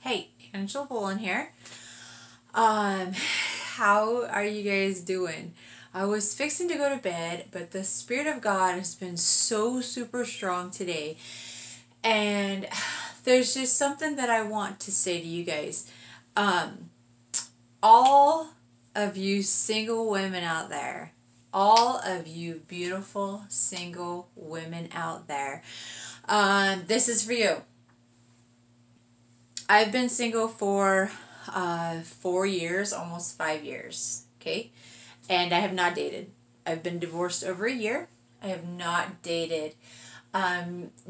Hey, Angela Bolin here. How are you guys doing? I was fixing to go to bed, but the Spirit of God has been so super strong today. And there's just something that I want to say to you guys. All of you single women out there, all of you beautiful single women out there, this is for you. I've been single for 4 years, almost 5 years, okay? And I have not dated. I've been divorced over a year. I have not dated.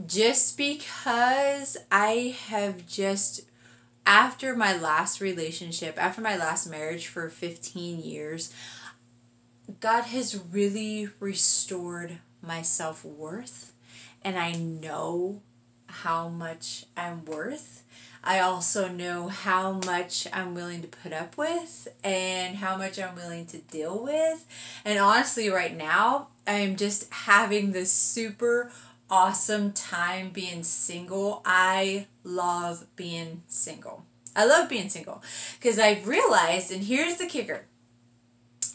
Just because I have just, after my last relationship, after my last marriage for 15 years, God has really restored my self-worth, and I know how much I'm worth. I also know how much I'm willing to put up with and how much I'm willing to deal with. And honestly, right now, I am just having this super awesome time being single. I love being single. I love being single because I've realized, and here's the kicker,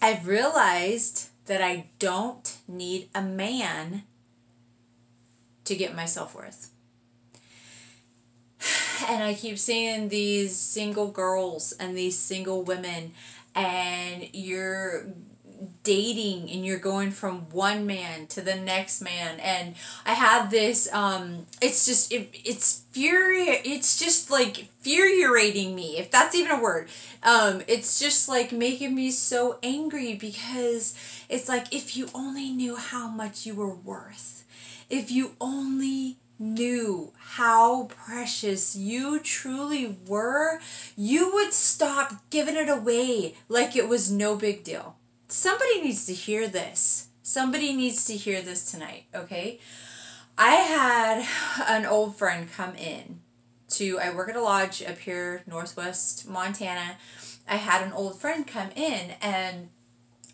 I've realized that I don't need a man to get my self-worth. And I keep seeing these single girls and these single women, and you're dating and you're going from one man to the next man, and I had this it's just it's just like infuriating me, if that's even a word. It's just like making me so angry because it's like, if you only knew how much you were worth, if you only knew how precious you truly were, you would stop giving it away like it was no big deal. Somebody needs to hear this. Somebody needs to hear this tonight, okay? I had an old friend come in I work at a lodge up here, Northwest Montana. I had an old friend come in, and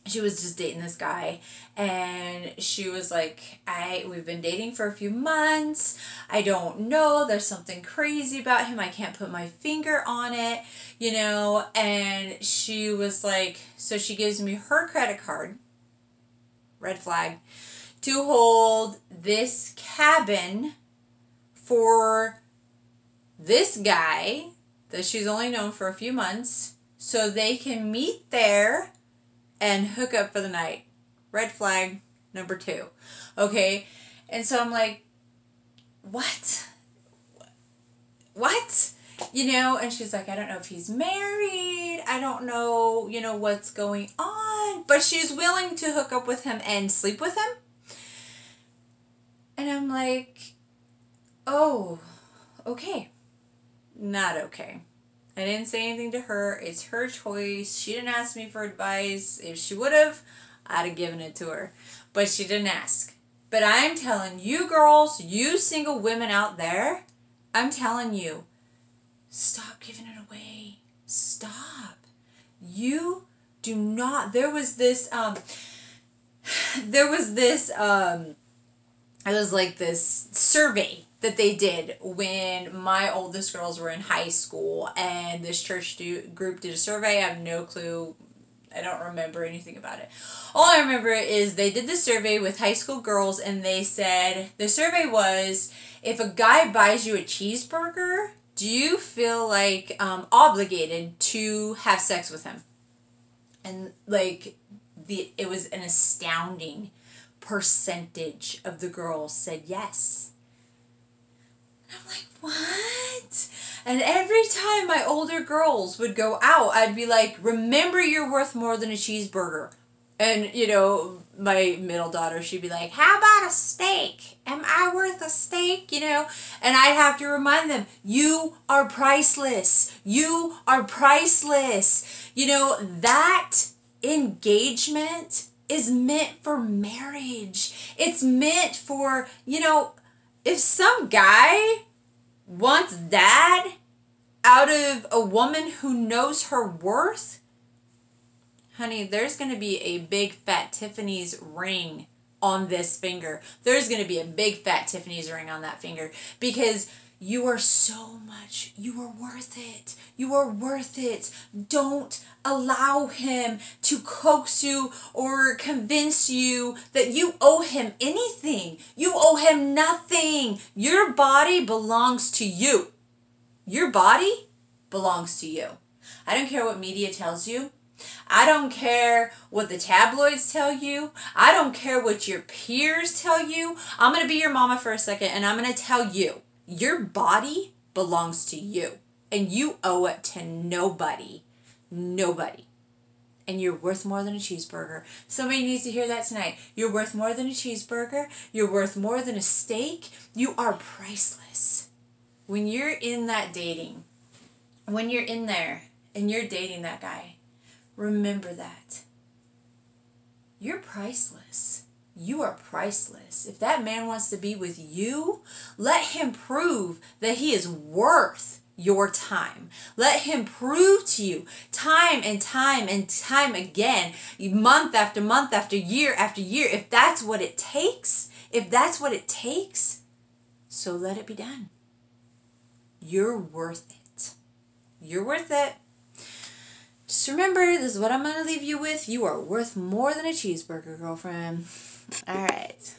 she was just dating this guy, and she was like, we've been dating for a few months. I don't know. There's something crazy about him. I can't put my finger on it, and she was like, so she gives me her credit card, red flag, to hold this cabin for this guy that she's only known for a few months so they can meet there and hook up for the night. Red flag number 2. Okay? And so I'm like, what? What? And she's like, I don't know if he's married. I don't know, what's going on. But she's willing to hook up with him and sleep with him. And I'm like, oh, okay. Not okay. I didn't say anything to her. It's her choice. She didn't ask me for advice. If she would have, I'd have given it to her. But she didn't ask. But I'm telling you girls, you single women out there, I'm telling you, stop giving it away. Stop. You do not. There was it was like this survey that they did when my oldest girls were in high school, and this church group did a survey. I have no clue. I don't remember anything about it. All I remember is they did the survey with high school girls, and they said, the survey was, if a guy buys you a cheeseburger, do you feel like obligated to have sex with him? And like, it was an astounding percentage of the girls said yes. I'm like, what? And every time my older girls would go out, I'd be like, remember, you're worth more than a cheeseburger. And, my middle daughter, she'd be like, how about a steak? Am I worth a steak? And I'd have to remind them, you are priceless. You are priceless. That engagement is meant for marriage. It's meant for, if some guy wants that out of a woman who knows her worth, honey, there's going to be a big fat Tiffany's ring on this finger. There's going to be a big fat Tiffany's ring on that finger, because You are so much. You are worth it. You are worth it. Don't allow him to coax you or convince you that you owe him anything. You owe him nothing. Your body belongs to you. Your body belongs to you. I don't care what media tells you. I don't care what the tabloids tell you. I don't care what your peers tell you. I'm going to be your mama for a second, and I'm going to tell you, your body belongs to you, and you owe it to nobody. Nobody. And you're worth more than a cheeseburger. Somebody needs to hear that tonight. You're worth more than a cheeseburger. You're worth more than a steak. You are priceless. When you're in that dating, when you're in there and you're dating that guy, remember that. You're priceless. You are priceless. If that man wants to be with you, let him prove that he is worth your time. Let him prove to you time and time and time again, month after month after year, if that's what it takes, so let it be done. You're worth it. You're worth it. Just remember, this is what I'm going to leave you with. You are worth more than a cheeseburger, girlfriend. All right.